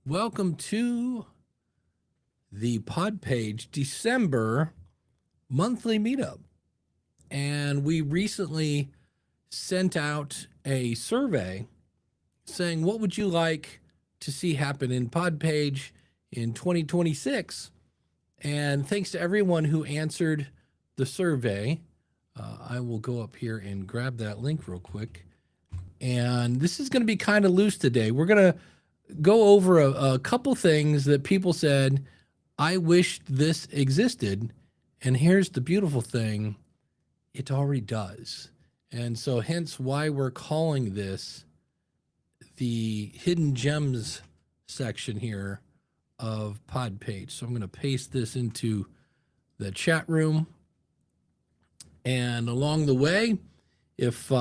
Welcome to the Podpage December monthly meetup. And we recently sent out a survey saying, what would you like to see happen in Podpage in 2026? And thanks to everyone who answered the survey. I will go up here and grab that link real quick. And this is going to be kind of loose today. We're going to go over a couple things that people said, I wished this existed. And here's the beautiful thing, it already does. And so hence why we're calling this the hidden gems section here of Podpage. So I'm going to paste this into the chat room. And along the way, if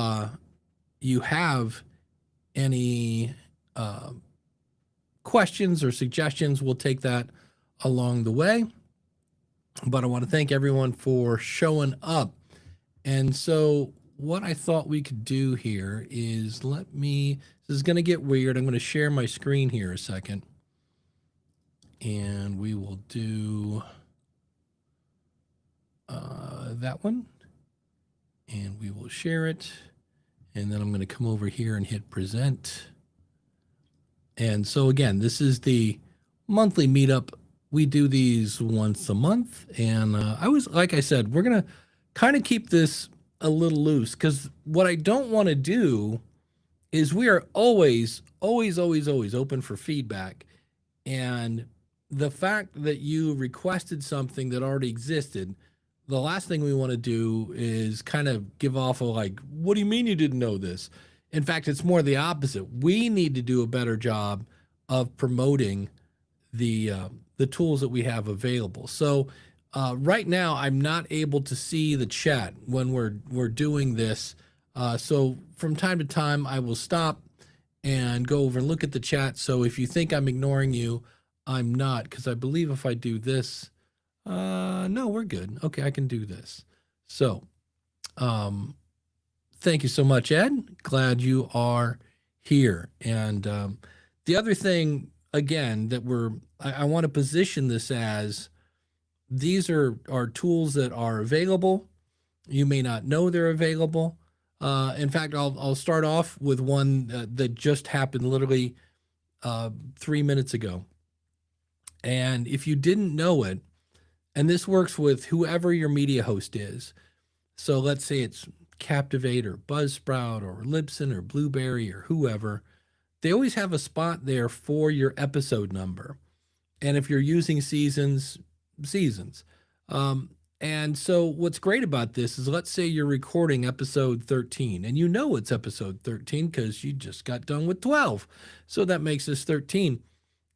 you have any questions or suggestions, we'll take that along the way. But I want to thank everyone for showing up. And so what I thought we could do here is this is going to get weird. I'm going to share my screen here a second. And we will do that one. And we will share it. And then I'm going to come over here and hit present. And so again, this is the monthly meetup. We do these once a month. And like I said, we're going to kind of keep this a little loose because what I don't want to do is we are always open for feedback. And the fact that you requested something that already existed, the last thing we want to do is kind of give off a like, what do you mean you didn't know this? In fact, it's more the opposite. We need to do a better job of promoting the tools that we have available. So right now, I'm not able to see the chat when we're doing this. So from time to time, I will stop and go over and look at the chat. So if you think I'm ignoring you, I'm not, because I believe if I do this, no, we're good. Okay, I can do this. So thank you so much, Ed. Glad you are here. And the other thing, again, that I want to position this as, these are tools that are available. You may not know they're available. In fact, I'll start off with one that just happened literally 3 minutes ago. And if you didn't know it, and this works with whoever your media host is. So let's say it's Captivate or Buzzsprout or Libsyn or Blueberry or whoever. They always have a spot there for your episode number. And if you're using seasons. And so what's great about this is, let's say you're recording episode 13 and you know it's episode 13 because you just got done with 12. So that makes this 13.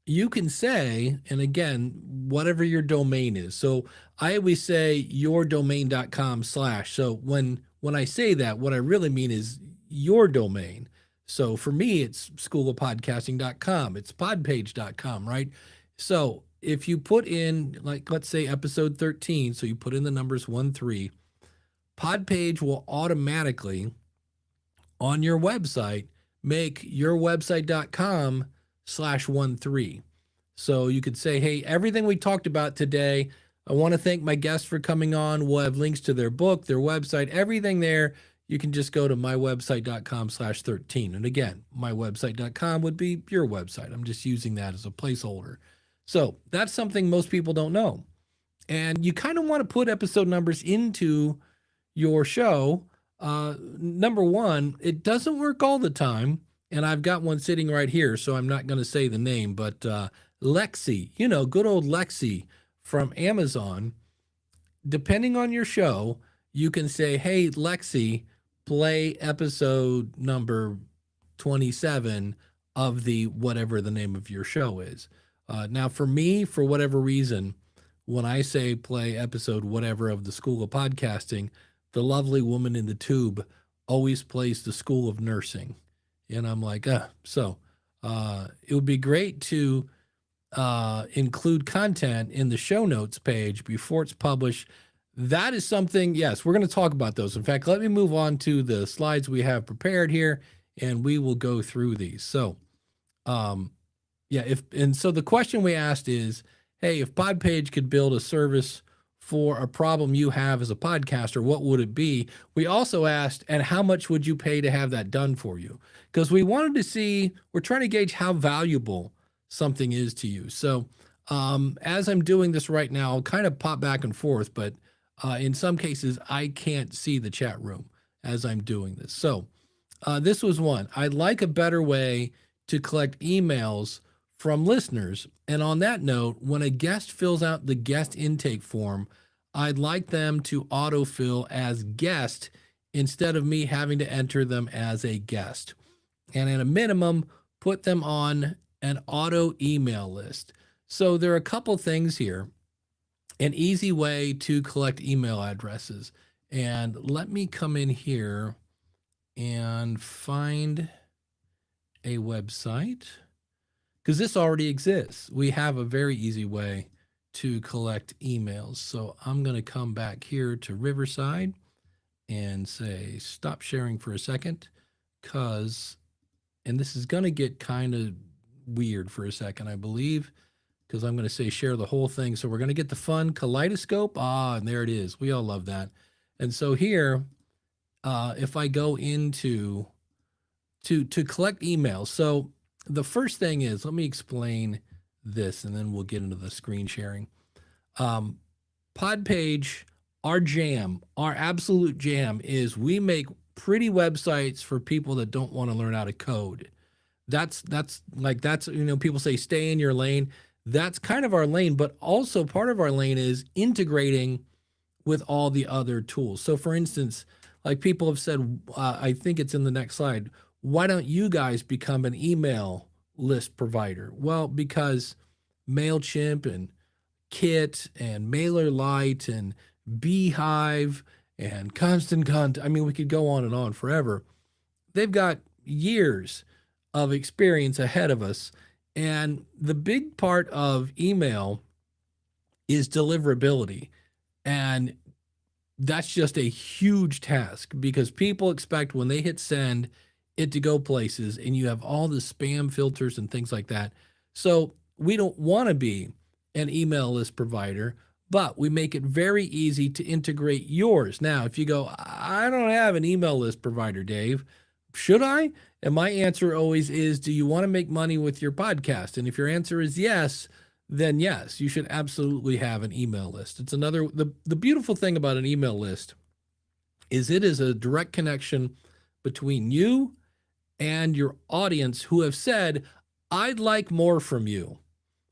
You can say, and again, whatever your domain is. So I always say yourdomain.com/. So when I say that, what I really mean is your domain. So for me, it's schoolofpodcasting.com. It's podpage.com, right? So if you put in, like, let's say episode 13, so you put in the numbers 13, Podpage will automatically on your website make yourwebsite.com/13. So you could say, hey, everything we talked about today, I want to thank my guests for coming on. We'll have links to their book, their website, everything there. You can just go to mywebsite.com/13. And again, mywebsite.com would be your website. I'm just using that as a placeholder. So that's something most people don't know. And you kind of want to put episode numbers into your show. Number one, it doesn't work all the time. And I've got one sitting right here, so I'm not going to say the name, but Lexi, good old Lexi from Amazon, depending on your show, you can say, hey, Lexi, play episode number 27 of the whatever the name of your show is. Now, for me, for whatever reason, when I say play episode whatever of the School of Podcasting, the lovely woman in the tube always plays the School of Nursing. And I'm like, so it would be great to include content in the show notes page before it's published. That is something, yes, we're going to talk about those. In fact, let me move on to the slides we have prepared here, and we will go through these. So, Yeah, and so the question we asked is, hey, if Podpage could build a service for a problem you have as a podcaster, what would it be? We also asked, and how much would you pay to have that done for you? Because we wanted to see, we're trying to gauge how valuable something is to you. So as I'm doing this right now, I'll kind of pop back and forth, but in some cases, I can't see the chat room as I'm doing this. So this was one. I'd like a better way to collect emails from listeners. And on that note, when a guest fills out the guest intake form, I'd like them to autofill as guest instead of me having to enter them as a guest. And at a minimum, put them on an auto email list. So there are a couple things here. An easy way to collect email addresses. And let me come in here and find a website, because this already exists. We have a very easy way to collect emails. So I'm going to come back here to Riverside and say stop sharing for a second, and this is going to get kind of weird for a second, I believe, because I'm going to say share the whole thing. So we're going to get the fun kaleidoscope. And there it is. We all love that. And so here, if I go into to collect emails, so the first thing is, let me explain this, and then we'll get into the screen sharing. Podpage, our absolute jam is we make pretty websites for people that don't want to learn how to code. That's people say stay in your lane. That's kind of our lane, but also part of our lane is integrating with all the other tools. So for instance, like people have said, I think it's in the next slide, why don't you guys become an email list provider? Well, because MailChimp and Kit and MailerLite and Beehive and Constant Contact, I mean, we could go on and on forever. They've got years of experience ahead of us. And the big part of email is deliverability. And that's just a huge task because people expect when they hit send it to go places, and you have all the spam filters and things like that. So we don't want to be an email list provider, but we make it very easy to integrate yours. Now, if you go, I don't have an email list provider, Dave, should I? And my answer always is, do you want to make money with your podcast? And if your answer is yes, then yes, you should absolutely have an email list. It's the beautiful thing about an email list is it is a direct connection between you and your audience who have said, I'd like more from you.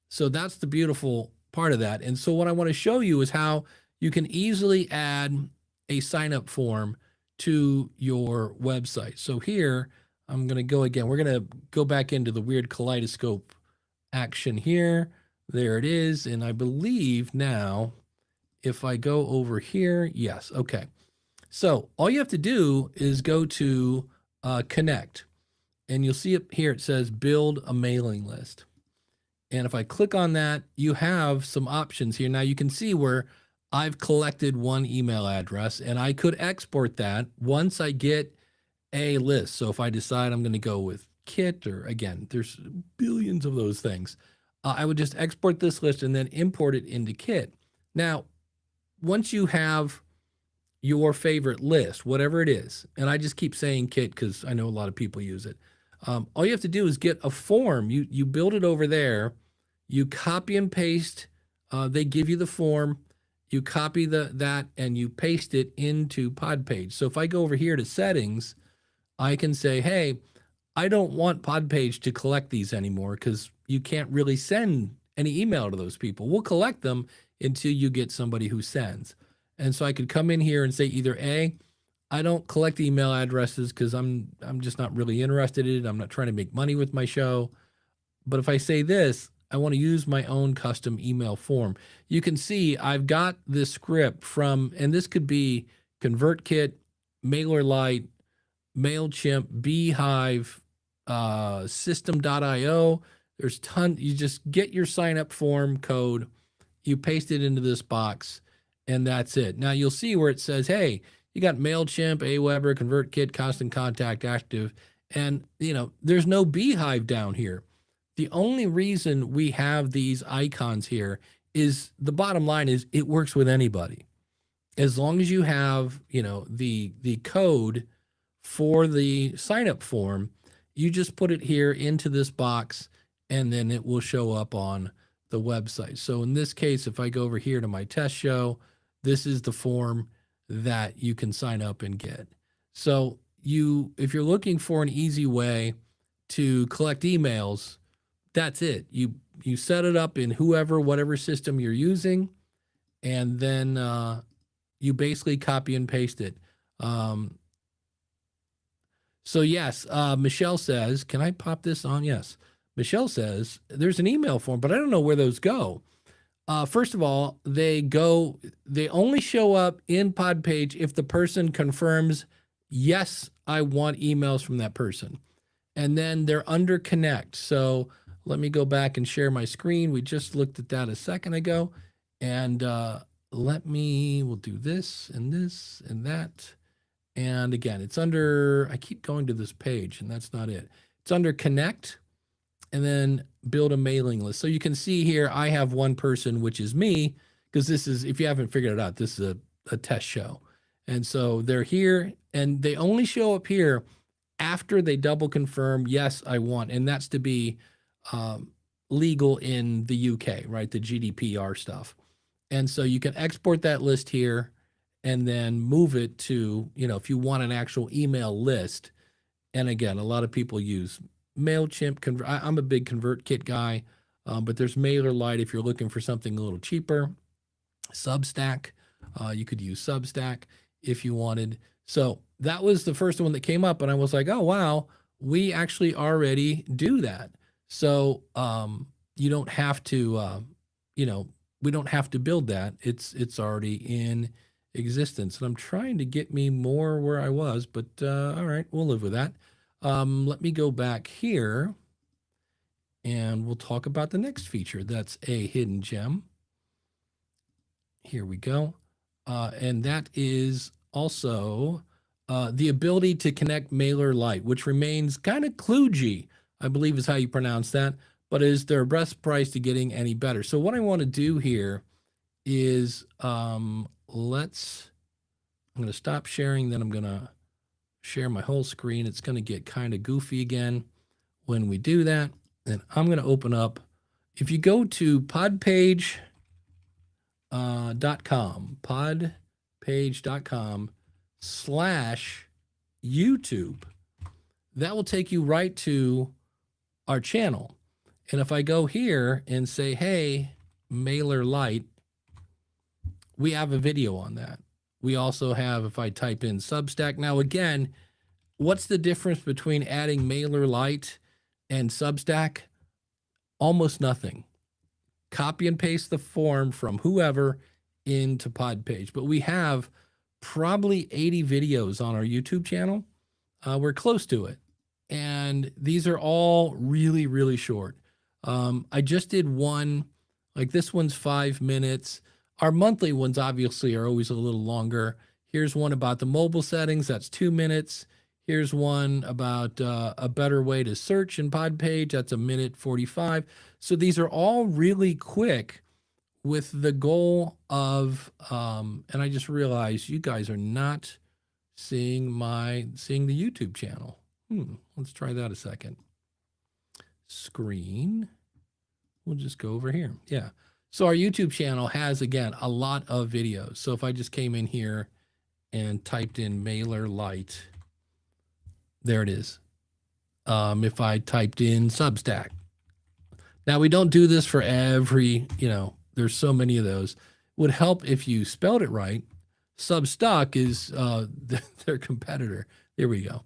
So that's the beautiful part of that. And so what I want to show you is how you can easily add a sign-up form to your website. So here, I'm going to go again. We're going to go back into the weird kaleidoscope action here. There it is. And I believe now, if I go over here, yes. Okay. So all you have to do is go to Connect. And you'll see it here. It says build a mailing list. And if I click on that, you have some options here. Now you can see where I've collected one email address, and I could export that once I get a list. So if I decide I'm going to go with Kit, or again, there's billions of those things, I would just export this list and then import it into Kit. Now, once you have your favorite list, whatever it is, and I just keep saying Kit because I know a lot of people use it. All you have to do is get a form. You build it over there. You copy and paste. They give you the form. You copy that and you paste it into Podpage. So if I go over here to settings, I can say, hey, I don't want Podpage to collect these anymore because you can't really send any email to those people. We'll collect them until you get somebody who sends. And so I could come in here and say either A, I don't collect email addresses because I'm just not really interested in it. I'm not trying to make money with my show. But if I say this, I want to use my own custom email form. You can see I've got this script from, and this could be ConvertKit, MailerLite, MailChimp, Beehive, System.io. There's tons. You just get your sign up form code, you paste it into this box, and that's it. Now you'll see where it says, hey, you got MailChimp, Aweber, ConvertKit, Constant Contact, Active, and there's no Beehive down here. The only reason we have these icons here is the bottom line is it works with anybody. As long as you have, the code for the sign up form, you just put it here into this box and then it will show up on the website. So in this case, if I go over here to my test show, this is the form that you can sign up and get. So if you're looking for an easy way to collect emails, that's it. You set it up in whatever system you're using, and then you basically copy and paste it. So yes, Michelle says, can I pop this on? Yes. Michelle says there's an email form, but I don't know where those go. First of all, they only show up in Podpage if the person confirms, yes, I want emails from that person. And then they're under connect. So let me go back and share my screen. We just looked at that a second ago. And we'll do this and that. And again, it's under, I keep going to this page and that's not it. It's under connect and then build a mailing list. So you can see here, I have one person, which is me, because this is, if you haven't figured it out, this is a test show. And so they're here and they only show up here after they double confirm, yes, I want, and that's to be legal in the UK, right? The GDPR stuff. And so you can export that list here and then move it to, if you want an actual email list. And again, a lot of people use MailChimp. I'm a big ConvertKit guy, but there's MailerLite if you're looking for something a little cheaper. Substack, you could use Substack if you wanted. So that was the first one that came up, and I was like, oh, wow, we actually already do that. So you don't have to, we don't have to build that. It's already in existence. And I'm trying to get me more where I was, but all right, we'll live with that. Let me go back here and we'll talk about the next feature. That's a hidden gem. Here we go. And that is also the ability to connect MailerLite, which remains kind of kludgy, I believe is how you pronounce that, but is their best price to getting any better. So what I want to do here is I'm going to stop sharing, then I'm going to share my whole screen. It's going to get kind of goofy again when we do that. And I'm going to open up, if you go to podpage.com, podpage.com/YouTube, that will take you right to our channel. And if I go here and say, hey, MailerLite, we have a video on that. We also have, if I type in Substack. Now, again, what's the difference between adding MailerLite and Substack? Almost nothing. Copy and paste the form from whoever into Podpage. But we have probably 80 videos on our YouTube channel. We're close to it. And these are all really, really short. I just did one, like this one's 5 minutes. Our monthly ones obviously are always a little longer. Here's one about the mobile settings. That's 2 minutes. Here's one about a better way to search in Podpage. That's 1:45. So these are all really quick with the goal of, and I just realized you guys are not seeing the YouTube channel. Let's try that a second. Screen. We'll just go over here. Yeah. So our YouTube channel has, again, a lot of videos. So if I just came in here and typed in MailerLite, there it is. If I typed in Substack. Now, we don't do this for every, there's so many of those. Would help if you spelled it right. Substack is their competitor. There we go.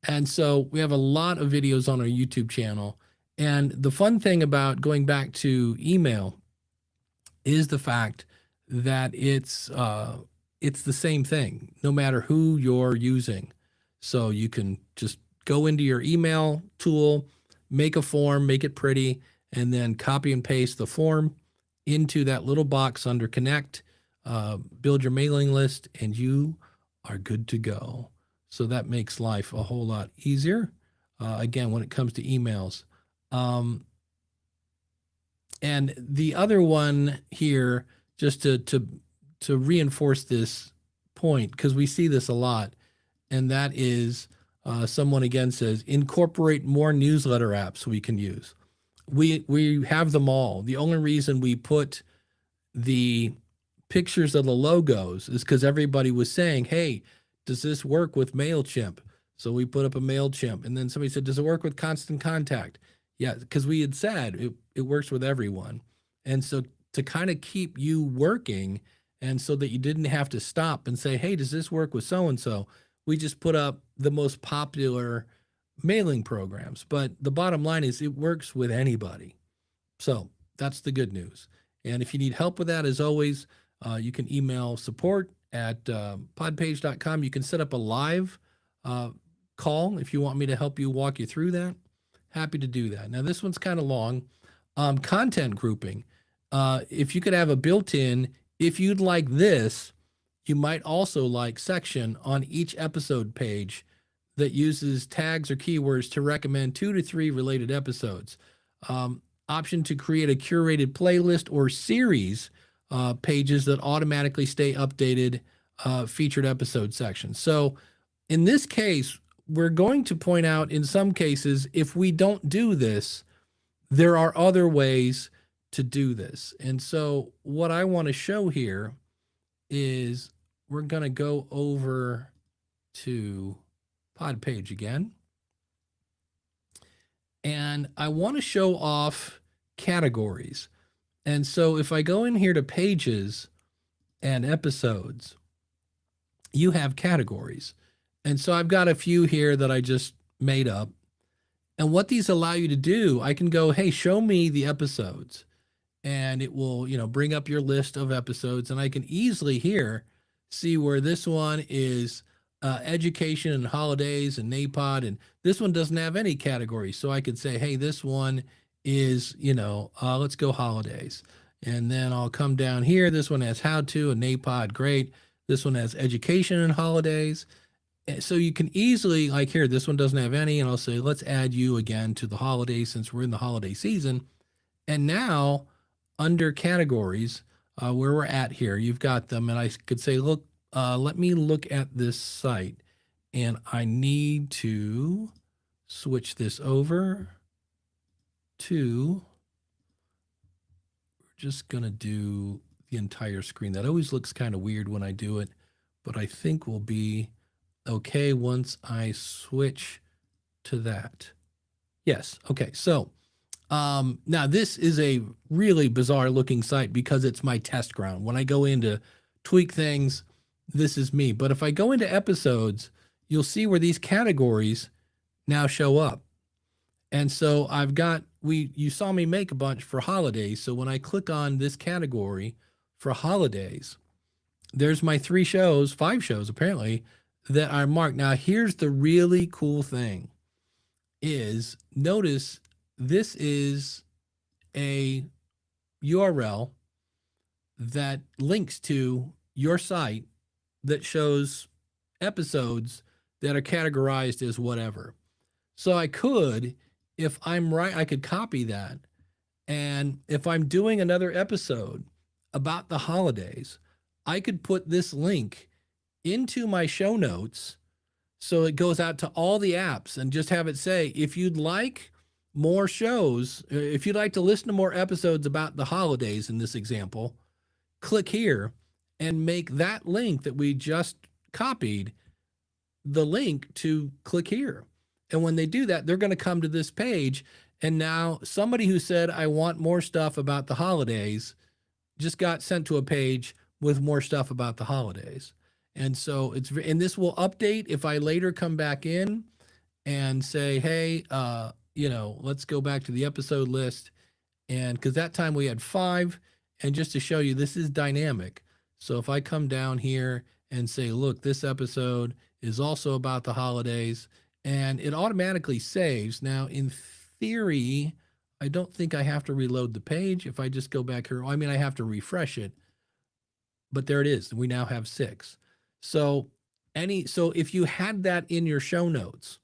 And so we have a lot of videos on our YouTube channel. And the fun thing about going back to email is the fact that it's the same thing, no matter who you're using. So you can just go into your email tool, make a form, make it pretty, and then copy and paste the form into that little box under Connect, build your mailing list, and you are good to go. So that makes life a whole lot easier. Again, when it comes to emails. And the other one here, just to reinforce this point, because we see this a lot, and that is someone again says incorporate more newsletter apps we can use. We have them all. The only reason we put the pictures of the logos is because everybody was saying, hey, does this work with MailChimp? So we put up a MailChimp, and then somebody said, does it work with Constant Contact? Yeah, because we had said it works with everyone. And so to kind of keep you working, and so that you didn't have to stop and say, hey, does this work with so-and-so? We just put up the most popular mailing programs. But the bottom line is it works with anybody. So that's the good news. And if you need help with that, as always, you can email support at podpage.com. You can set up a live call if you want me to help you walk you through that. Happy to do that. Now, this one's kind of long. Content grouping. If you could have a built-in, if you'd like this, you might also like section on each episode page that uses tags or keywords to recommend 2 to 3 related episodes. Option to create a curated playlist or series pages that automatically stay updated, featured episode sections. So in this case, we're going to point out in some cases, if we don't do this, there are other ways to do this. And so what I want to show here is we're going to go over to Podpage again. And I want to show off categories. And so if I go in here to pages and episodes, you have categories. And so I've got a few here that I just made up. And what these allow you to do, I can go, hey, show me the episodes. And it will, bring up your list of episodes. And I can easily here see where this one is education and holidays and NAPOD. And this one doesn't have any categories. So I could say, hey, this one is, let's go holidays. And then I'll come down here. This one has how to and NAPOD. Great. This one has education and holidays. So you can easily, like here, this one doesn't have any, and I'll say, let's add you again to the holidays since we're in the holiday season. And now under categories, where we're at here, you've got them. And I could say, look, let me look at this site. And I need to switch this over to, we're just going to do the entire screen. That always looks kind of weird when I do it, but I think we'll be okay once I switch to that. Yes. Okay. So now this is a really bizarre looking site because it's my test ground. When I go in to tweak things, this is me. But if I go into episodes, you'll see where these categories now show up. And so I've got, you saw me make a bunch for holidays. So when I click on this category for holidays, there's my 5 shows apparently, that are marked. Now, here's the really cool thing is notice this is a URL that links to your site that shows episodes that are categorized as whatever. So I could, if I'm right, I could copy that. And if I'm doing another episode about the holidays, I could put this link into my show notes so it goes out to all the apps and just have it say, if you'd like more shows, if you'd like to listen to more episodes about the holidays in this example, click here and make that link that we just copied the link to click here. And when they do that, they're going to come to this page. And now somebody who said, I want more stuff about the holidays, just got sent to a page with more stuff about the holidays. And so and this will update if I later come back in and say, hey, let's go back to the episode list. And because that time we had 5, and just to show you, this is dynamic. So if I come down here and say, look, this episode is also about the holidays, and it automatically saves. Now, in theory, I don't think I have to reload the page. If I just go back here, I have to refresh it, but there it is. We now have 6. So if you had that in your show notes,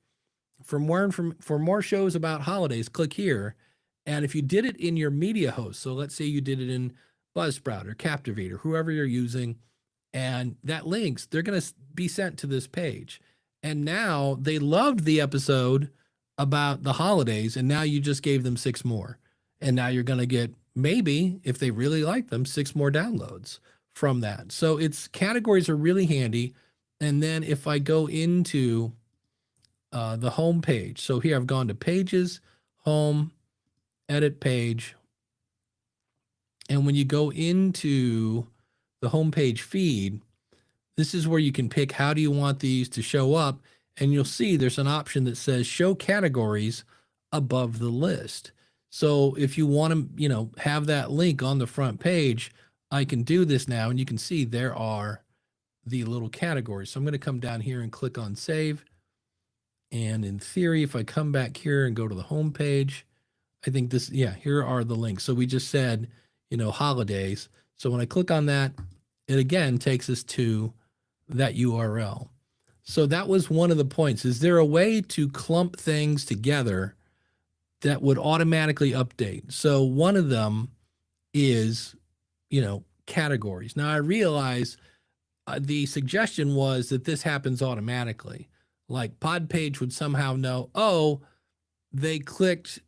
for more shows about holidays, click here. And if you did it in your media host, so let's say you did it in Buzzsprout or Captivate or whoever you're using, and that links, they're going to be sent to this page. And now they loved the episode about the holidays, and now you just gave them 6 more. And now you're going to get, maybe if they really like them, 6 more downloads from that. So it's categories are really handy. And then if I go into the home page, so here I've gone to pages, home, edit page. And when you go into the homepage feed, this is where you can pick how do you want these to show up. And you'll see there's an option that says show categories above the list. So if you want to, have that link on the front page, I can do this now. And you can see there are the little categories. So I'm going to come down here and click on save. And in theory, if I come back here and go to the home page, I think this, here are the links. So we just said, holidays. So when I click on that, it again takes us to that URL. So that was one of the points. Is there a way to clump things together that would automatically update? So one of them is, categories. Now I realize the suggestion was that this happens automatically. Like Podpage would somehow know, oh, they clicked,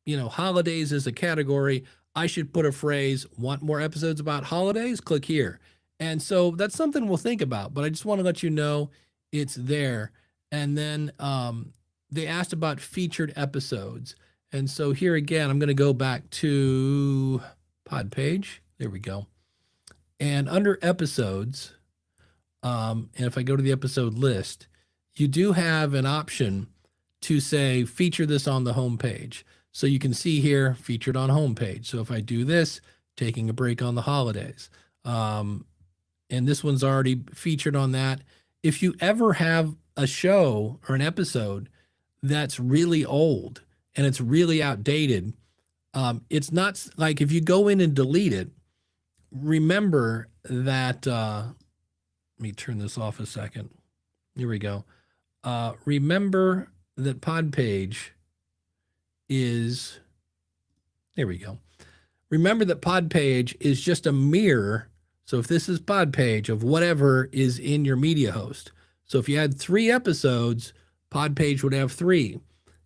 holidays as a category. I should put a phrase, want more episodes about holidays? Click here. And so that's something we'll think about, but I just want to let you know it's there. And then they asked about featured episodes. And so here again, I'm going to go back to Podpage. There we go. And under episodes, and if I go to the episode list, you do have an option to say feature this on the home page. So you can see here featured on homepage. So if I do this, taking a break on the holidays, and this one's already featured on that. If you ever have a show or an episode that's really old and it's really outdated, it's not like if you go in and delete it, remember that, let me turn this off a second. Here we go. Remember that Podpage is, there we go. Remember that Podpage is just a mirror. So if this is Podpage of whatever is in your media host. So if you had 3 episodes, Podpage would have 3.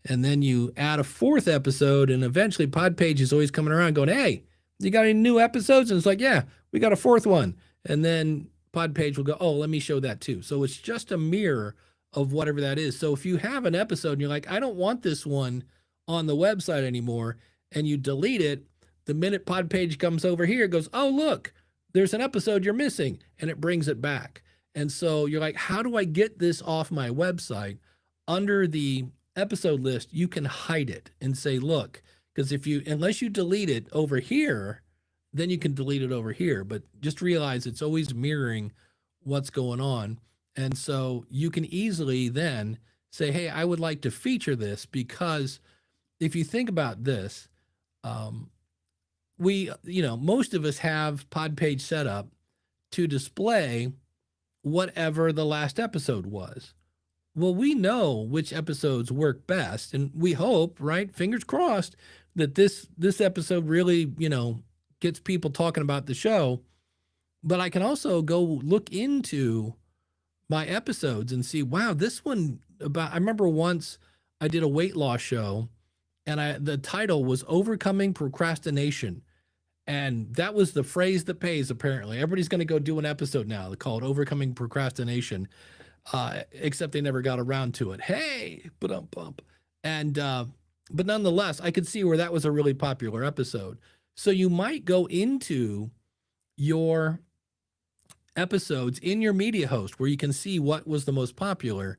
And then you add a 4th episode, and eventually Podpage is always coming around going, hey, you got any new episodes? And it's like, yeah, we got a 4th one. And then Podpage will go, oh, let me show that too. So it's just a mirror of whatever that is. So if you have an episode and you're like, I don't want this one on the website anymore, and you delete it, the minute Podpage comes over here, it goes, oh, look, there's an episode you're missing, and it brings it back. And so you're like, how do I get this off my website? Under the episode list, you can hide it and say, look, because unless you delete it over here, then you can delete it over here. But just realize it's always mirroring what's going on. And so you can easily then say, hey, I would like to feature this, because if you think about this, most of us have Podpage set up to display whatever the last episode was. Well, we know which episodes work best, and we hope, right? Fingers crossed that this episode really, gets people talking about the show. But I can also go look into my episodes and see, wow, this one I remember once I did a weight loss show, and the title was Overcoming Procrastination. And that was the phrase that pays, apparently. Everybody's going to go do an episode now called Overcoming Procrastination, except they never got around to it. Hey, bump. And, but nonetheless, I could see where that was a really popular episode. So you might go into your episodes in your media host where you can see what was the most popular,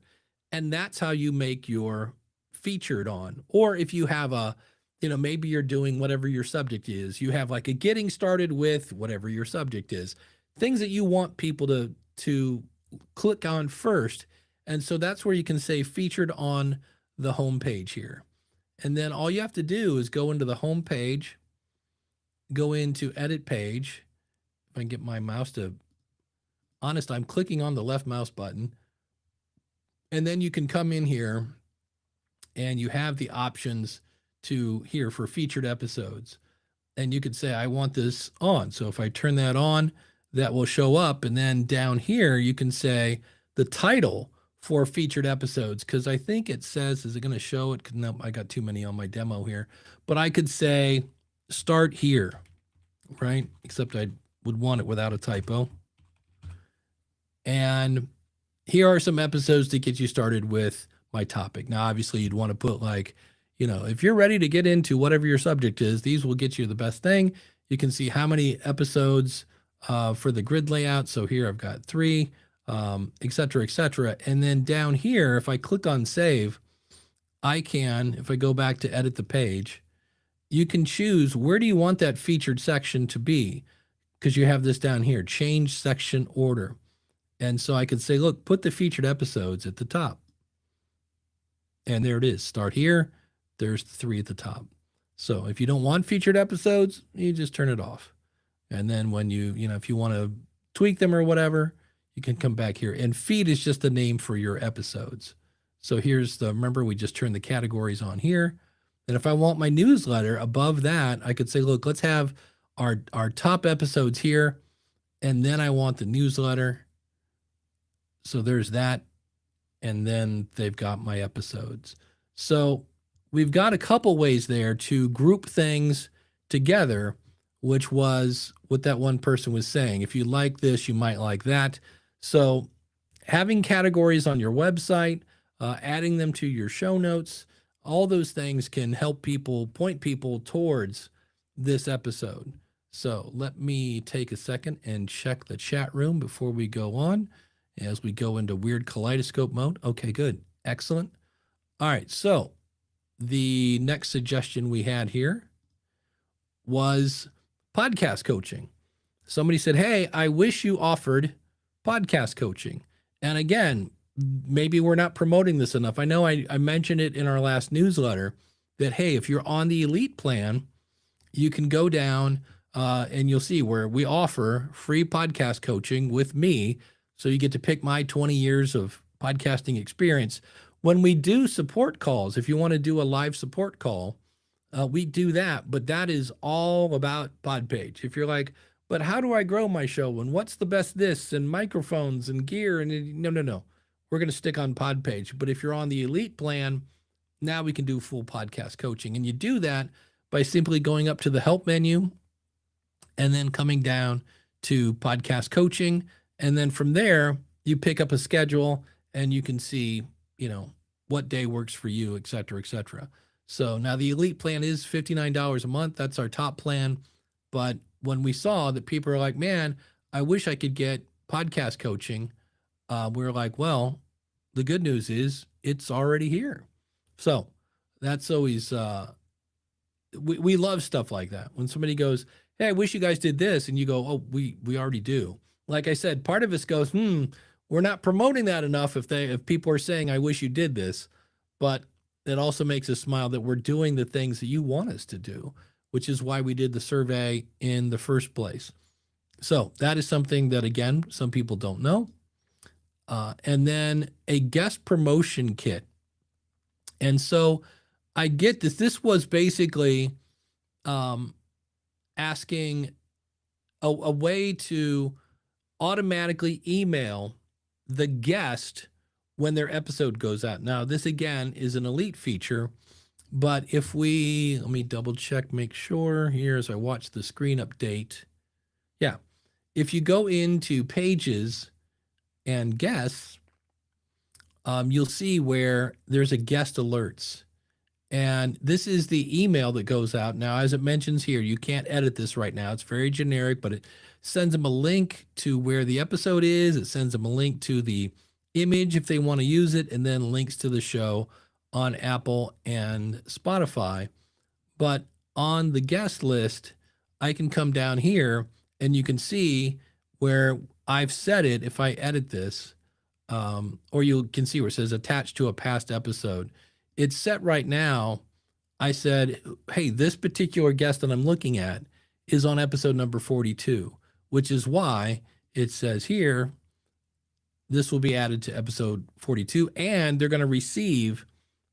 and that's how you make your featured on. Or if you have maybe you're doing whatever your subject is, you have like a getting started with whatever your subject is, things that you want people to click on first. And so that's where you can say featured on the home page here. And then all you have to do is go into the home page, go into edit page. If I can get my mouse I'm clicking on the left mouse button. And then you can come in here and you have the options to here for featured episodes. And you could say, I want this on. So if I turn that on, that will show up. And then down here, you can say the title for featured episodes. Cause I think it says, is it going to show it? No, I got too many on my demo here, but I could say start here, right? Except I would want it without a typo. And here are some episodes to get you started with my topic. Now, obviously you'd want to put like, if you're ready to get into whatever your subject is, these will get you the best thing. You can see how many episodes for the grid layout. So here I've got 3, et cetera, et cetera. And then down here, if I click on save, I can, if I go back to edit the page, you can choose where do you want that featured section to be? Because you have this down here, change section order. And so I could say, look, put the featured episodes at the top. And there it is, start here. There's 3 at the top. So if you don't want featured episodes, you just turn it off. And then when if you want to tweak them or whatever, you can come back here. And feed is just the name for your episodes. So here's remember we just turned the categories on here. And if I want my newsletter above that, I could say, look, let's have our top episodes here. And then I want the newsletter. So there's that. And then they've got my episodes. So we've got a couple ways there to group things together, which was what that one person was saying. If you like this, you might like that. So having categories on your website, adding them to your show notes, all those things can help people, point people towards this episode. So let me take a second and check the chat room before we go on as we go into weird kaleidoscope mode. Okay, good. Excellent. All right. So the next suggestion we had here was podcast coaching. Somebody said, hey, I wish you offered podcast coaching. And again, maybe we're not promoting this enough. I know I mentioned it in our last newsletter that, hey, if you're on the elite plan, you can go down and you'll see where we offer free podcast coaching with me. So you get to pick my 20 years of podcasting experience. When we do support calls, if you want to do a live support call, we do that, but that is all about Podpage. If you're like, but how do I grow my show? And what's the best this and microphones and gear? And no. We're going to stick on Podpage. But if you're on the elite plan, now we can do full podcast coaching. And you do that by simply going up to the help menu and then coming down to podcast coaching. And then from there, you pick up a schedule and you can see, what day works for you, et cetera, et cetera. So now the elite plan is $59 a month. That's our top plan. But when we saw that people are like, man, I wish I could get podcast coaching, we're like, well, the good news is it's already here. So that's always, we love stuff like that. When somebody goes, hey, I wish you guys did this. And you go, oh, we already do. Like I said, part of us goes, we're not promoting that enough if people are saying, I wish you did this. But it also makes us smile that we're doing the things that you want us to do, which is why we did the survey in the first place. So that is something that, again, some people don't know. And then a guest promotion kit. And so I get this. This was basically asking a way to automatically email the guest when their episode goes out. Now, this again is an elite feature, but if let me double check, make sure here as I watch the screen update. Yeah. If you go into pages and guests, you'll see where there's a guest alerts. And this is the email that goes out. Now, as it mentions here, you can't edit this right now. It's very generic, but it sends them a link to where the episode is. It sends them a link to the image if they want to use it, and then links to the show on Apple and Spotify. But on the guest list, I can come down here and you can see where I've set it. If I edit this, or you can see where it says attached to a past episode. It's set right now. I said, hey, this particular guest that I'm looking at is on episode number 42, which is why it says here, this will be added to episode 42, and they're going to receive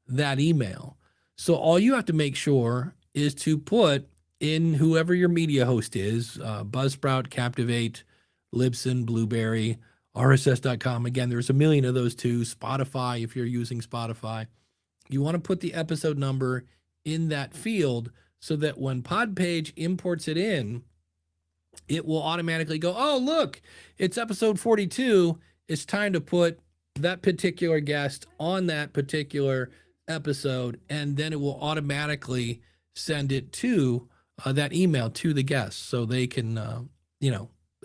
that email. So all you have to make sure is to put in whoever your media host is, Buzzsprout, Captivate, Libsyn, Blueberry, RSS.com. Again, there's a million of those too. Spotify, if you're using Spotify. You want to put the episode number in that field so that when Podpage imports it in, it will automatically go, oh, look, it's episode 42. It's time to put that particular guest on that particular episode. And then it will automatically send it to that email to the guests so they can,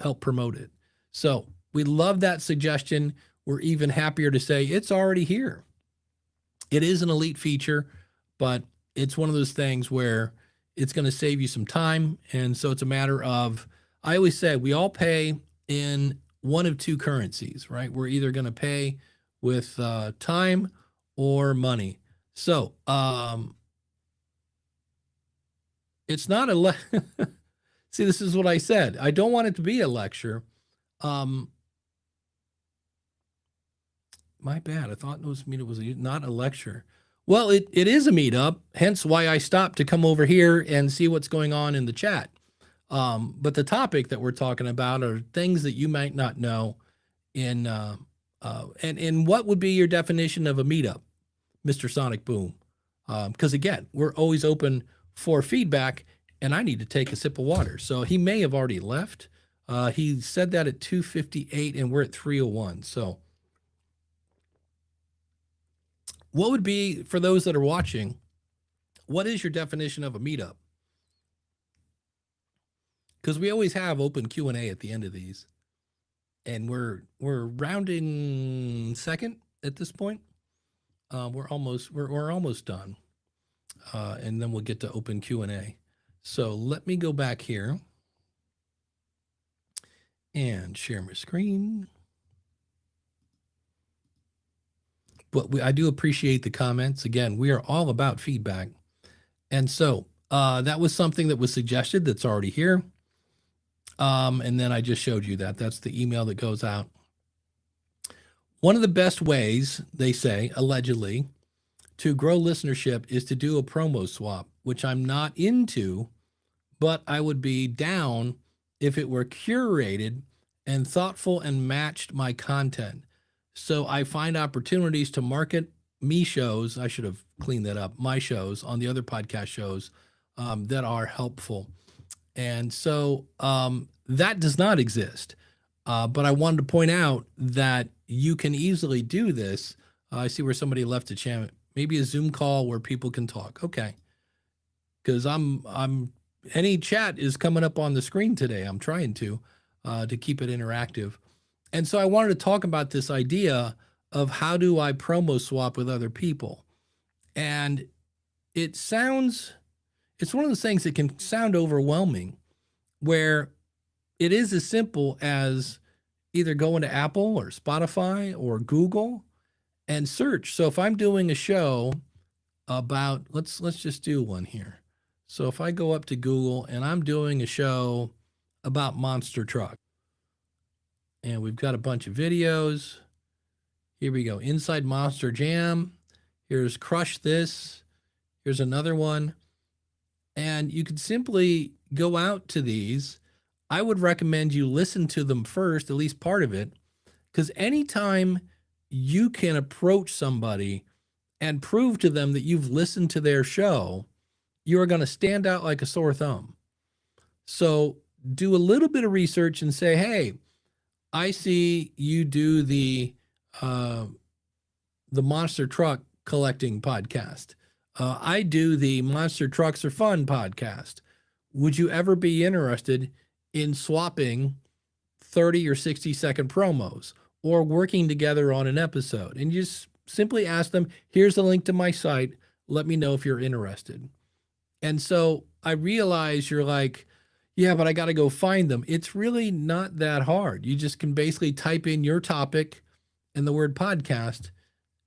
help promote it. So we love that suggestion. We're even happier to say it's already here. It is an elite feature, but it's one of those things where it's going to save you some time. And so it's a matter of, I always say we all pay in one of two currencies, right? We're either going to pay with time or money. So it's not a see, this is what I said. I don't want it to be a lecture. My bad. I thought this meetup was not a lecture. Well, it is a meetup, hence why I stopped to come over here and see what's going on in the chat. But the topic that we're talking about are things that you might not know in and what would be your definition of a meetup, Mr. Sonic Boom? Because again, we're always open for feedback, and I need to take a sip of water. So he may have already left. He said that at 2:58, and we're at 3:01. So what would be, for those that are watching, what is your definition of a meetup? Because we always have open Q&A at the end of these, and we're rounding second at this point. We're almost done, and then we'll get to open Q&A. So let me go back here and share my screen. But I do appreciate the comments. Again, we are all about feedback. And so that was something that was suggested that's already here. And then I just showed you that. That's the email that goes out. One of the best ways, they say, allegedly, to grow listenership is to do a promo swap, which I'm not into, but I would be down if it were curated and thoughtful and matched my content. So I find opportunities to market me shows. I should have cleaned that up. My shows on the other podcast shows that are helpful. And so that does not exist. But I wanted to point out that you can easily do this. I see where somebody left a channel, maybe a Zoom call where people can talk. Okay. Because any chat is coming up on the screen today. I'm trying to keep it interactive. And so I wanted to talk about this idea of how do I promo swap with other people? And it's one of those things that can sound overwhelming, where it is as simple as either going to Apple or Spotify or Google and search. So if I'm doing a show about, let's just do one here. So if I go up to Google and I'm doing a show about monster truck, and we've got a bunch of videos. Here we go. Inside Monster Jam. Here's Crush This. Here's another one. And you could simply go out to these. I would recommend you listen to them first, at least part of it, because anytime you can approach somebody and prove to them that you've listened to their show, you are going to stand out like a sore thumb. So do a little bit of research and say, hey, I see you do the monster truck collecting podcast. I do the Monster Trucks Are Fun podcast. Would you ever be interested in swapping 30 or 60-second promos or working together on an episode? And you just simply ask them, here's the link to my site. Let me know if you're interested. And so I realize you're like, yeah, but I got to go find them. It's really not that hard. You just can basically type in your topic and the word podcast,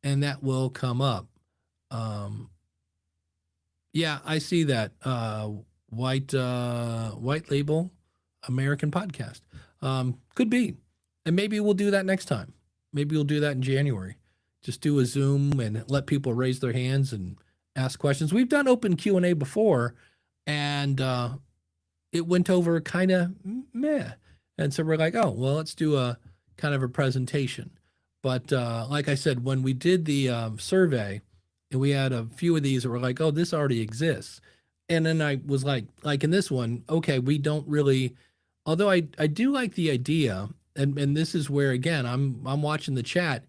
and that will come up. Yeah, I see that. White label American podcast. Could be. And maybe we'll do that next time. Maybe we'll do that in January. Just do a Zoom and let people raise their hands and ask questions. We've done open Q&A before, and it went over kind of meh. And so we're like, oh, well, let's do a kind of a presentation. But like I said, when we did the survey, and we had a few of these that were like, oh, this already exists. And then I was like in this one, okay, we don't really, although I do like the idea, and this is where, again, I'm watching the chat.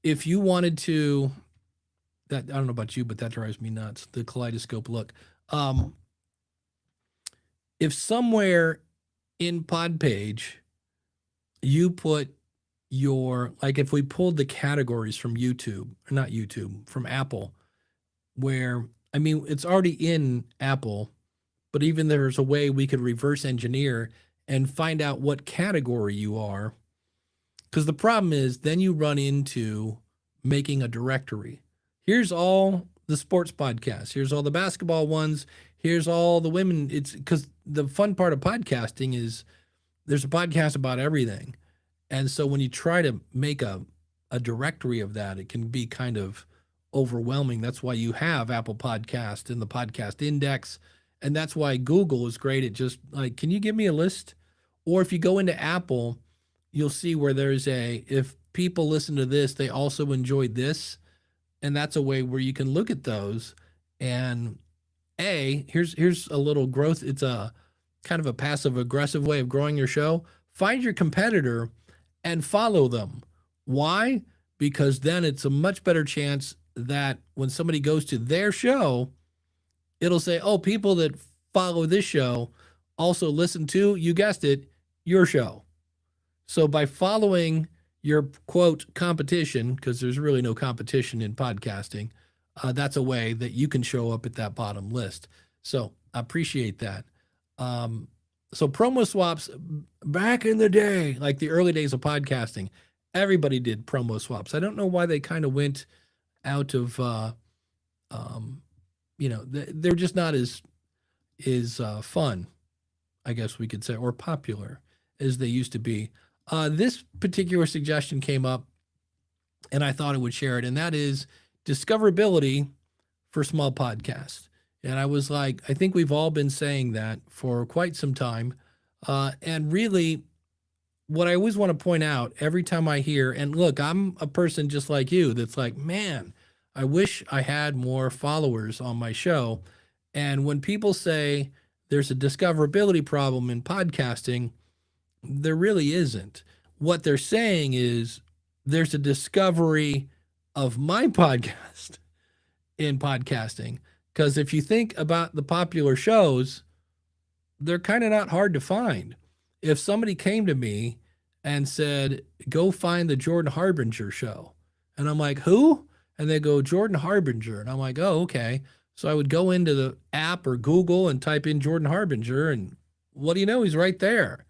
If you wanted to, that, I don't know about you, but that drives me nuts, the kaleidoscope look. If somewhere in Podpage you put your, like if we pulled the categories from YouTube, or not YouTube, from Apple, where, I mean, it's already in Apple, but even there's a way we could reverse engineer and find out what category you are. Because the problem is then you run into making a directory. Here's all the sports podcasts. Here's all the basketball ones. Here's all the women. It's because the fun part of podcasting is there's a podcast about everything. And so when you try to make a directory of that, it can be kind of overwhelming. That's why you have Apple Podcast and the podcast index. And that's why Google is great at just like, can you give me a list? Or if you go into Apple, you'll see where there's if people listen to this, they also enjoyed this. And that's a way where you can look at those. And here's a little growth. It's a kind of a passive aggressive way of growing your show. Find your competitor and follow them. Why? Because then it's a much better chance that when somebody goes to their show, it'll say, oh, people that follow this show also listen to, you guessed it, your show. So by following your quote competition, because there's really no competition in podcasting, that's a way that you can show up at that bottom list. So I appreciate that. So promo swaps back in the day, like the early days of podcasting, everybody did promo swaps. I don't know why they kind of went out of, they're just not as fun, I guess we could say, or popular as they used to be. This particular suggestion came up, and I thought I would share it, and that is discoverability for small podcasts. And I was like, I think we've all been saying that for quite some time. And really, what I always want to point out every time I hear, and look, I'm a person just like you that's like, man, I wish I had more followers on my show. And when people say there's a discoverability problem in podcasting, there really isn't. What they're saying is there's a discovery of my podcast in podcasting. Because if you think about the popular shows, they're kind of not hard to find. If somebody came to me and said, go find the Jordan Harbinger show, and I'm like, who? And they go, Jordan Harbinger. And I'm like, oh, okay. So I would go into the app or Google and type in Jordan Harbinger, and what do you know? He's right there.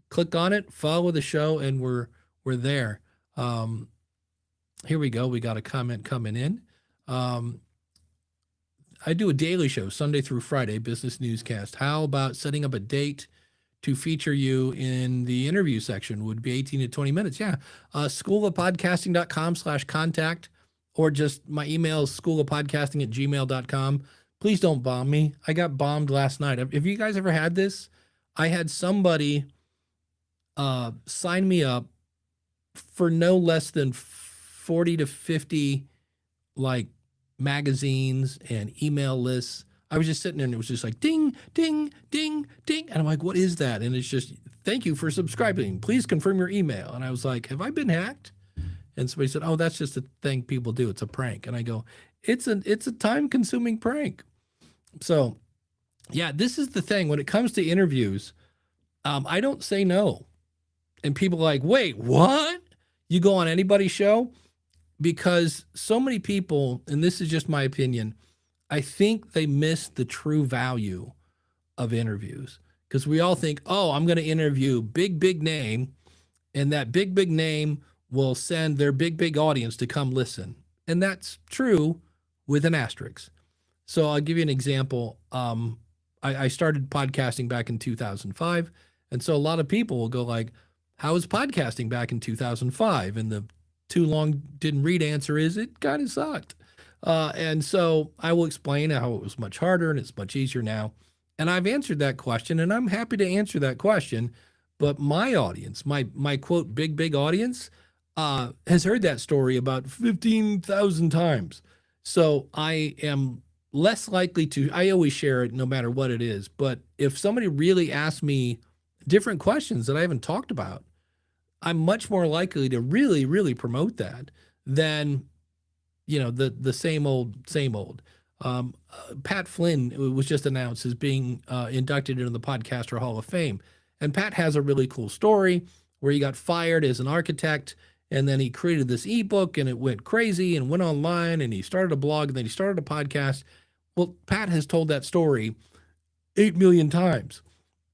Click on it, follow the show, and we're there. Here we go. We got a comment coming in. I do a daily show, Sunday through Friday, business newscast. How about setting up a date to feature you in the interview section? Would be 18 to 20 minutes. Yeah. Schoolofpodcasting.com/contact, or just my email is schoolofpodcasting@gmail.com. Please don't bomb me. I got bombed last night. Have you guys ever had this? I had somebody sign me up for no less than 40 to 50 like magazines and email lists. I was just sitting there and it was just like ding, ding, ding, ding. And I'm like, what is that? And it's just, thank you for subscribing. Please confirm your email. And I was like, have I been hacked? And somebody said, oh, that's just a thing people do. It's a prank. And I go, it's a time consuming prank. So yeah, this is the thing. When it comes to interviews, I don't say no. And people are like, wait, what? You go on anybody's show? Because so many people, and this is just my opinion, I think they miss the true value of interviews. Because we all think, oh, I'm going to interview big name, and that big name will send their big audience to come listen. And that's true with an asterisk. So I'll give you an example. I started podcasting back in 2005. And so a lot of people will go like, how was podcasting back in 2005? And the too long didn't read answer is it kind of sucked. And so I will explain how it was much harder and it's much easier now. And I've answered that question, and I'm happy to answer that question. But my audience, my quote big audience, has heard that story about 15,000 times. So I am less likely to. I always share it no matter what it is. But if somebody really asks me different questions that I haven't talked about, I'm much more likely to really promote that than the same old. Pat Flynn was just announced as being inducted into the Podcaster Hall of Fame, and Pat has a really cool story where he got fired as an architect, and then he created this ebook, and it went crazy and went online, and he started a blog, and then he started a podcast. Well, Pat has told that story 8 million times.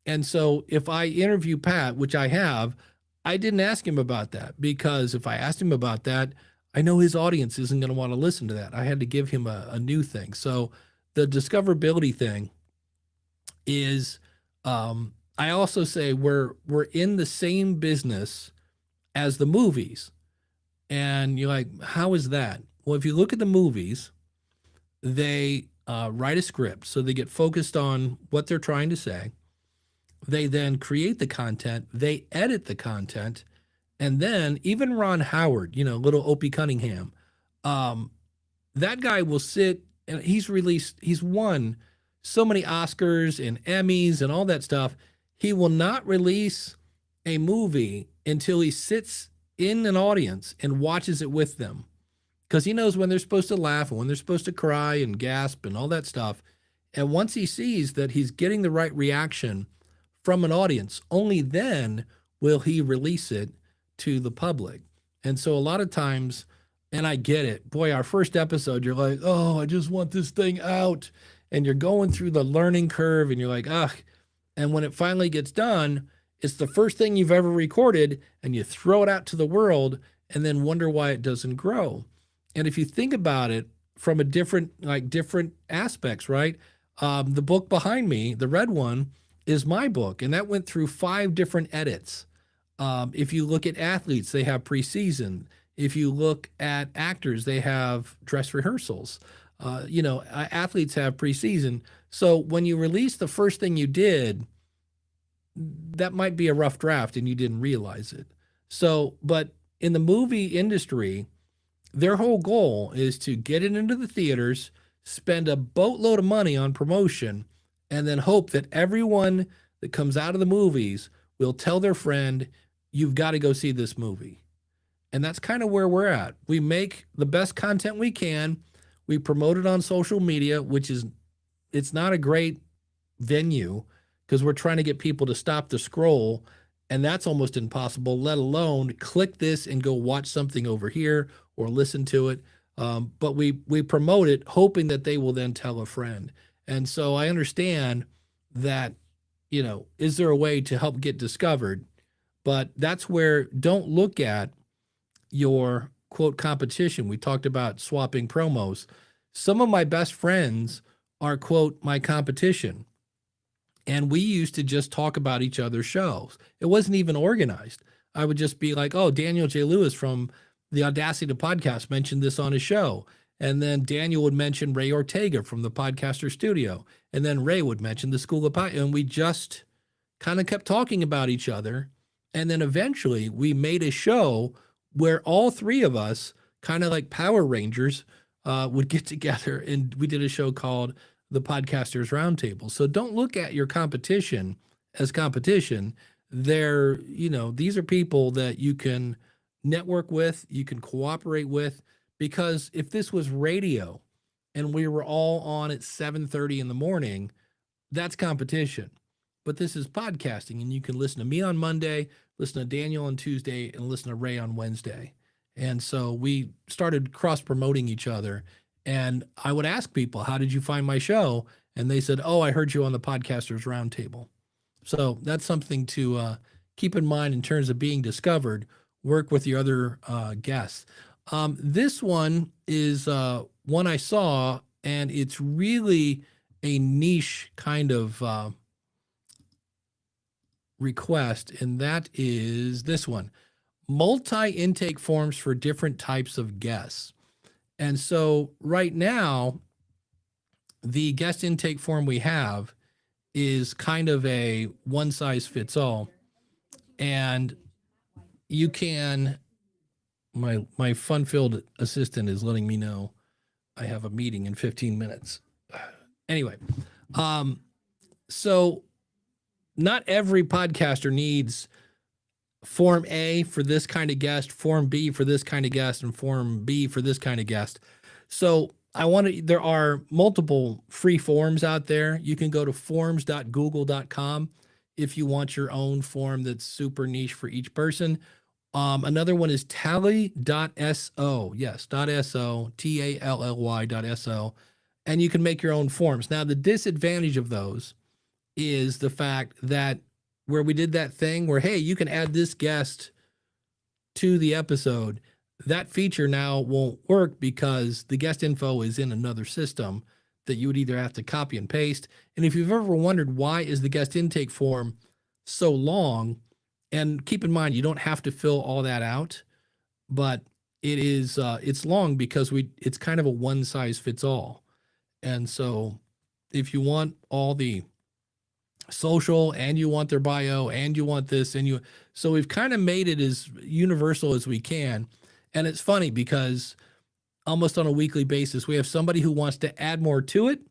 And so if I interview Pat, which I have, I didn't ask him about that, because if I asked him about that, I know his audience isn't going to want to listen to that. I had to give him a new thing. So the discoverability thing is, I also say we're in the same business as the movies. And you're like, how is that? Well, if you look at the movies, they write a script. So they get focused on what they're trying to say. They then create the content, they edit the content, and then even Ron Howard, little Opie Cunningham, that guy will sit, and he's won so many Oscars and Emmys and all that stuff. He will not release a movie until he sits in an audience and watches it with them, because he knows when they're supposed to laugh and when they're supposed to cry and gasp and all that stuff. And once he sees that he's getting the right reaction from an audience, only then will he release it to the public. And so a lot of times, and I get it, boy, our first episode, you're like, oh, I just want this thing out. And you're going through the learning curve and you're like, ugh. And when it finally gets done, it's the first thing you've ever recorded, and you throw it out to the world and then wonder why it doesn't grow. And if you think about it from a different aspects, right? The book behind me, the red one, is my book, and that went through 5 different edits. If you look at athletes, they have preseason. If you look at actors, they have dress rehearsals. Athletes have preseason. So when you release the first thing you did, that might be a rough draft and you didn't realize it. So, but in the movie industry, their whole goal is to get it into the theaters, spend a boatload of money on promotion, and then hope that everyone that comes out of the movies will tell their friend, you've got to go see this movie. And that's kind of where we're at. We make the best content we can. We promote it on social media, it's not a great venue, because we're trying to get people to stop the scroll, and that's almost impossible, let alone click this and go watch something over here or listen to it. But we promote it hoping that they will then tell a friend. And so I understand that, is there a way to help get discovered? But that's where, don't look at your quote competition. We talked about swapping promos. Some of my best friends are quote my competition. And we used to just talk about each other's shows. It wasn't even organized. I would just be like, oh, Daniel J. Lewis from the Audacity to Podcast mentioned this on his show. And then Daniel would mention Ray Ortega from the Podcaster Studio. And then Ray would mention the School of Podcast. And we just kind of kept talking about each other. And then eventually we made a show where all 3 of us, kind of like Power Rangers, would get together. And we did a show called the Podcasters Roundtable. So don't look at your competition as competition. These are people that you can network with, you can cooperate with. Because if this was radio and we were all on at 7:30 in the morning, that's competition. But this is podcasting, and you can listen to me on Monday, listen to Daniel on Tuesday, and listen to Ray on Wednesday. And so we started cross-promoting each other. And I would ask people, how did you find my show? And they said, oh, I heard you on the Podcasters Roundtable. So that's something to keep in mind in terms of being discovered. Work with your other guests. This one is one I saw, and it's really a niche kind of request, and that is this one: multi-intake forms for different types of guests. And so right now, the guest intake form we have is kind of a one size fits all. And you can, my fun-filled assistant is letting me know I have a meeting in 15 minutes. Anyway, so not every podcaster needs Form A for this kind of guest, Form B for this kind of guest, and Form B for this kind of guest. So there are multiple free forms out there. You can go to forms.google.com if you want your own form that's super niche for each person. Another one is tally.so. Yes, .so, tally.so. And you can make your own forms. Now, the disadvantage of those is the fact that where we did that thing where, hey, you can add this guest to the episode, that feature now won't work because the guest info is in another system that you would either have to copy and paste. And if you've ever wondered why is the guest intake form so long, and keep in mind, you don't have to fill all that out, but it is it's long because it's kind of a one size fits all. And so if you want all the social and you want their bio and you want this so we've kind of made it as universal as we can. And it's funny because almost on a weekly basis, we have somebody who wants to add more to it.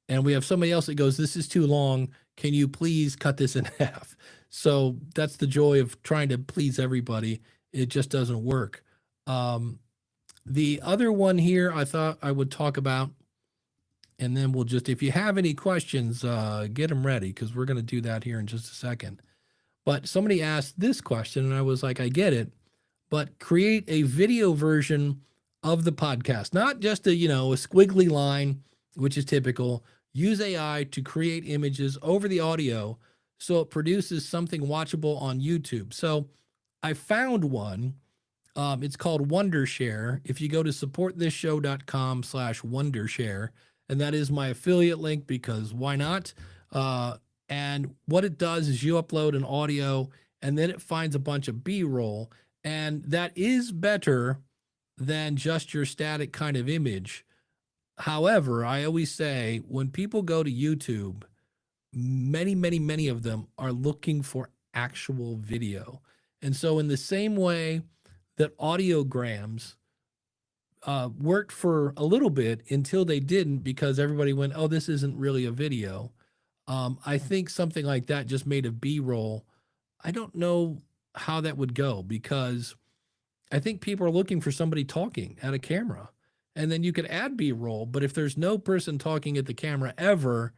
And we have somebody else that goes, this is too long. Can you please cut this in half? So that's the joy of trying to please everybody. It just doesn't work. The other one here I thought I would talk about, and then we'll just, if you have any questions, get them ready because we're going to do that here in just a second. But somebody asked this question and I was like, I get it, but create a video version of the podcast, not just a squiggly line, which is typical. Use AI to create images over the audio so it produces something watchable on YouTube. So I found one. It's called Wondershare. If you go to supportthisShow.com/Wondershare, and that is my affiliate link because why not? And what it does is you upload an audio and then it finds a bunch of B-roll, and that is better than just your static kind of image. However, I always say when people go to YouTube, many of them are looking for actual video. And so in the same way that audiograms worked for a little bit until they didn't because everybody went, oh, this isn't really a video. I think something like that just made a B-roll. I don't know how that would go because I think people are looking for somebody talking at a camera. And then you could add B-roll, but if there's no person talking at the camera ever,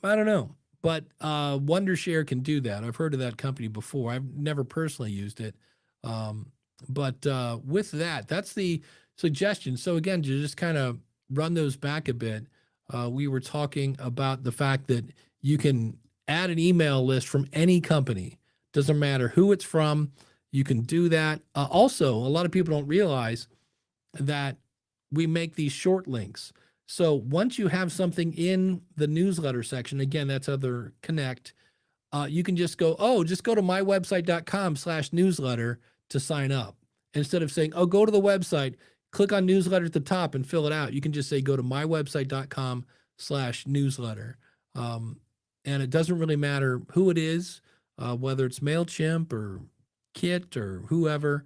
I don't know. But Wondershare can do that. I've heard of that company before. I've never personally used it. But with that, that's the suggestion. So again, to just kind of run those back a bit, we were talking about the fact that you can add an email list from any company. Doesn't matter who it's from. You can do that. Also, a lot of people don't realize that we make these short links. So once you have something in the newsletter section, again, that's other connect, you can just go to mywebsite.com/newsletter to sign up. Instead of saying, go to the website, click on newsletter at the top and fill it out. You can just say, go to mywebsite.com/newsletter. And it doesn't really matter who it is, whether it's MailChimp or Kit or whoever.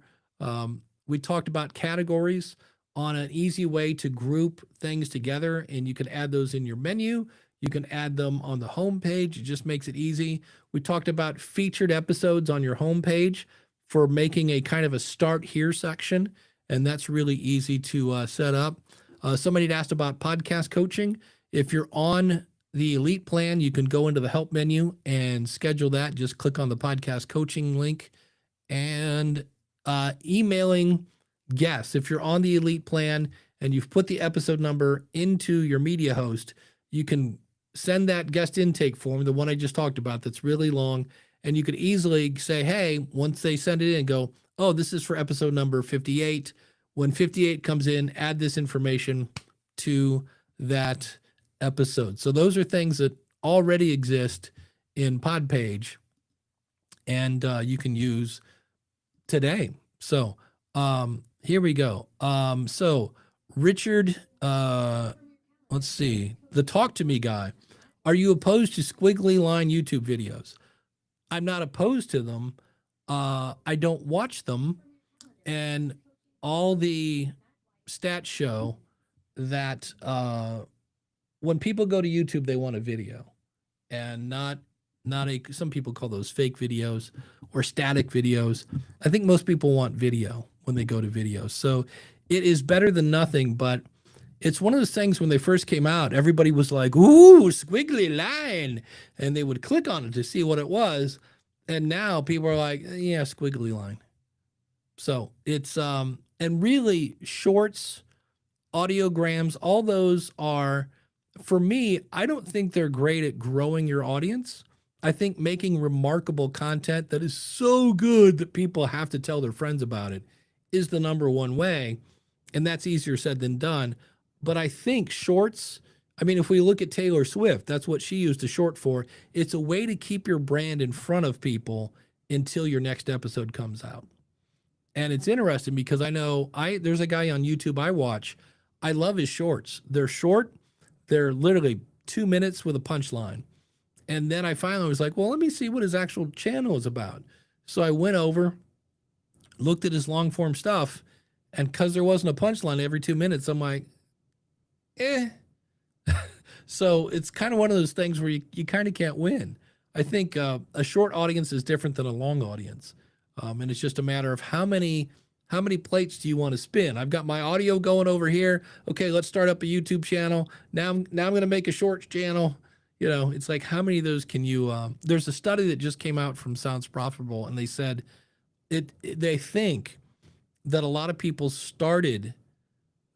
We talked about categories on an easy way to group things together, and you can add those in your menu. You can add them on the homepage. It just makes it easy. We talked about featured episodes on your homepage for making a kind of a start here section, and that's really easy to set up. Somebody had asked about podcast coaching. If you're on the Elite plan, you can go into the help menu and schedule that. Just click on the podcast coaching link. And emailing guests. If you're on the Elite plan and you've put the episode number into your media host, you can send that guest intake form, the one I just talked about that's really long, and you could easily say, hey, once they send it in, go, oh, this is for episode number 58. When 58 comes in, add this information to that episode. So those are things that already exist in Podpage and you can use today. So Here we go. So Richard, let's see, the Talk to Me guy. Are you opposed to squiggly line YouTube videos? I'm not opposed to them. I don't watch them, and all the stats show that when people go to YouTube, they want a video, and not a. Some people call those fake videos or static videos. I think most people want video when they go to videos. So it is better than nothing, but it's one of those things when they first came out, everybody was like, ooh, squiggly line. And they would click on it to see what it was. And now people are like, yeah, squiggly line. So it's, and really shorts, audiograms, all those are, for me, I don't think they're great at growing your audience. I think making remarkable content that is so good that people have to tell their friends about it is the number one way. And that's easier said than done. But I think shorts, I mean, if we look at Taylor Swift, that's what she used a short for. It's a way to keep your brand in front of people until your next episode comes out. And it's interesting because I know there's a guy on YouTube I watch. I love his shorts. They're short. They're literally 2 minutes with a punchline. And then I finally was like, well, let me see what his actual channel is about. So I went over, looked at his long form stuff, and because there wasn't a punchline every 2 minutes, I'm like, eh. So it's kind of one of those things where you kind of can't win. I think a short audience is different than a long audience. And it's just a matter of how many plates do you want to spin? I've got my audio going over here. Okay, let's start up a YouTube channel. Now I'm going to make a short channel. You know, it's like, how many of those can you, there's a study that just came out from Sounds Profitable, and they said they think that a lot of people started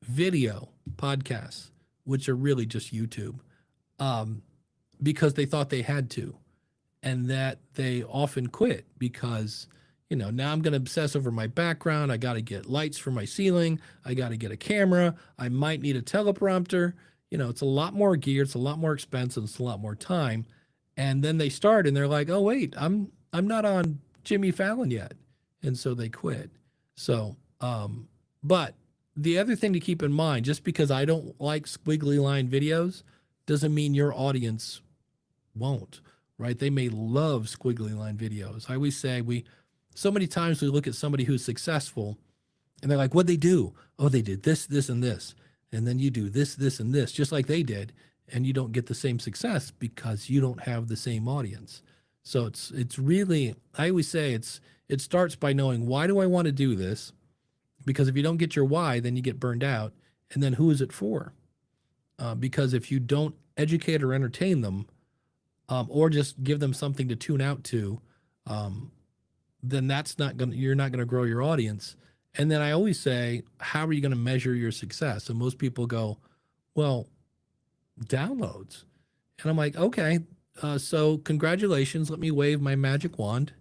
video podcasts, which are really just YouTube, because they thought they had to, and that they often quit because, you know, now I'm going to obsess over my background. I got to get lights for my ceiling. I got to get a camera. I might need a teleprompter. You know, it's a lot more gear. It's a lot more expensive. It's a lot more time. And then they start and they're like, oh, wait, I'm not on Jimmy Fallon yet. And so they quit. So, but the other thing to keep in mind, just because I don't like squiggly line videos doesn't mean your audience won't, right? They may love squiggly line videos. I always say so many times we look at somebody who's successful and they're like, what'd they do? Oh, they did this, this, and this. And then you do this, this, and this, just like they did. And you don't get the same success because you don't have the same audience. So it's really, I always say it starts by knowing, why do I want to do this? Because if you don't get your why, then you get burned out. And then who is it for? Because if you don't educate or entertain them, or just give them something to tune out to, then you're not going to grow your audience. And then I always say, how are you going to measure your success? And most people go, well, downloads. And I'm like, okay, so congratulations. Let me wave my magic wand.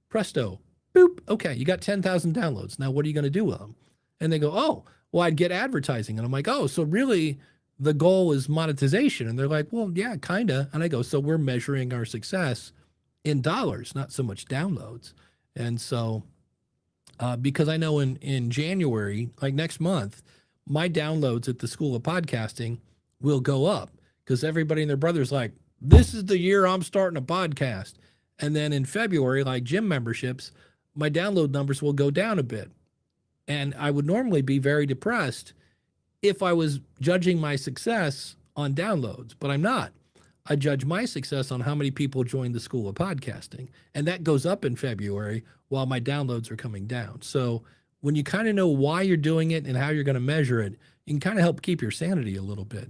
Presto. Boop. Okay, you got 10,000 downloads. Now, what are you going to do with them? And they go, oh, well, I'd get advertising. And I'm like, oh, so really the goal is monetization. And they're like, well, yeah, kind of. And I go, so we're measuring our success in dollars, not so much downloads. And so, because I know in January, like next month, my downloads at the School of Podcasting will go up because everybody and their brother's like, this is the year I'm starting a podcast. And then in February, like gym memberships, my download numbers will go down a bit. And I would normally be very depressed if I was judging my success on downloads, but I'm not. I judge my success on how many people join the School of Podcasting. And that goes up in February while my downloads are coming down. So when you kind of know why you're doing it and how you're going to measure it, you can kind of help keep your sanity a little bit.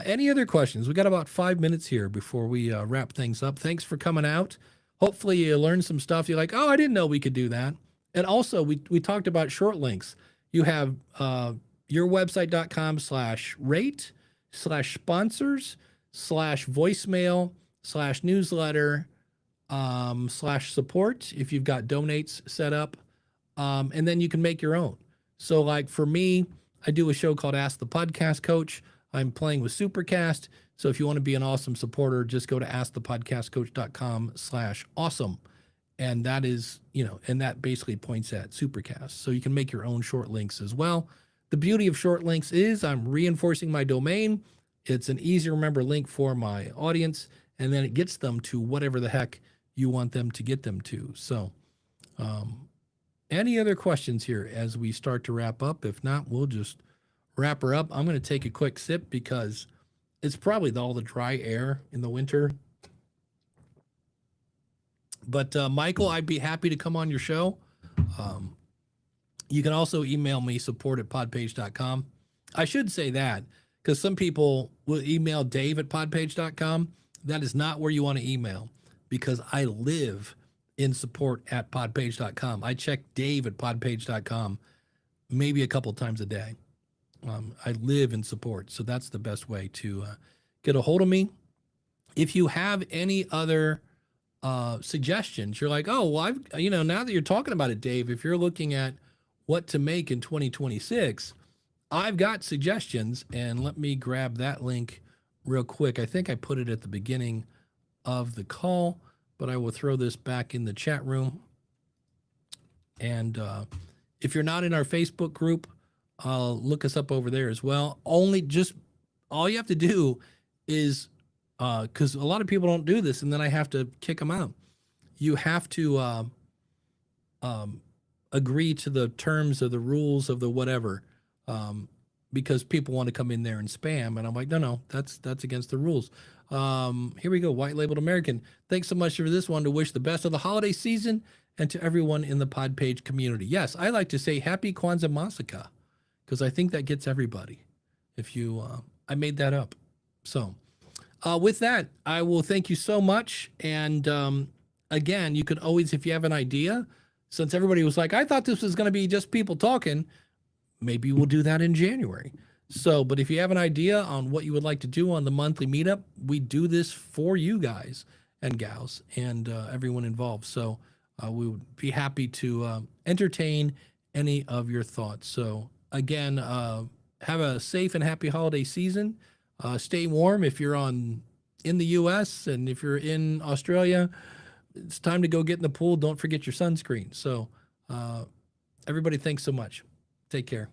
Any other questions? We got about 5 minutes here before we wrap things up. Thanks for coming out. Hopefully you learned some stuff. You're like, oh, I didn't know we could do that. And also we talked about short links. You have yourwebsite.com/rate/sponsors/voicemail/newsletter /support if you've got donates set up. And then you can make your own. So like for me, I do a show called Ask the Podcast Coach. I'm playing with Supercast. So if you want to be an awesome supporter, just go to askthepodcastcoach.com/awesome. And that is, and that basically points at Supercast. So you can make your own short links as well. The beauty of short links is I'm reinforcing my domain. It's an easy to remember link for my audience, and then it gets them to whatever the heck you want them to get them to. So any other questions here as we start to wrap up? If not, we'll just wrap her up. I'm going to take a quick sip because it's probably all the dry air in the winter. But Michael, I'd be happy to come on your show. You can also email me, support@podpage.com. I should say that because some people will email dave@podpage.com. That is not where you want to email because I live in support@podpage.com. I check dave@podpage.com maybe a couple times a day. I live in support. So that's the best way to get a hold of me. If you have any other suggestions, you're like, oh, well, now that you're talking about it, Dave, if you're looking at what to make in 2026, I've got suggestions, and let me grab that link real quick. I think I put it at the beginning of the call, but I will throw this back in the chat room. And if you're not in our Facebook group, look us up over there as well. All you have to do is, because a lot of people don't do this, and then I have to kick them out. You have to agree to the terms of the rules of the whatever, because people want to come in there and spam, and I'm like, no, that's against the rules. Here we go, White Labeled American. Thanks so much for this one. To wish the best of the holiday season and to everyone in the Podpage community. Yes, I like to say Happy Kwanzaa Masaka because I think that gets everybody. If you, I made that up. So. With that, I will thank you so much. And again, you could always, if you have an idea, since everybody was like, I thought this was going to be just people talking, maybe we'll do that in January. So, but if you have an idea on what you would like to do on the monthly meetup, we do this for you guys and gals and everyone involved. So we would be happy to entertain any of your thoughts. So again, have a safe and happy holiday season. Stay warm if you're in the U.S. and if you're in Australia, it's time to go get in the pool. Don't forget your sunscreen. So everybody, thanks so much. Take care.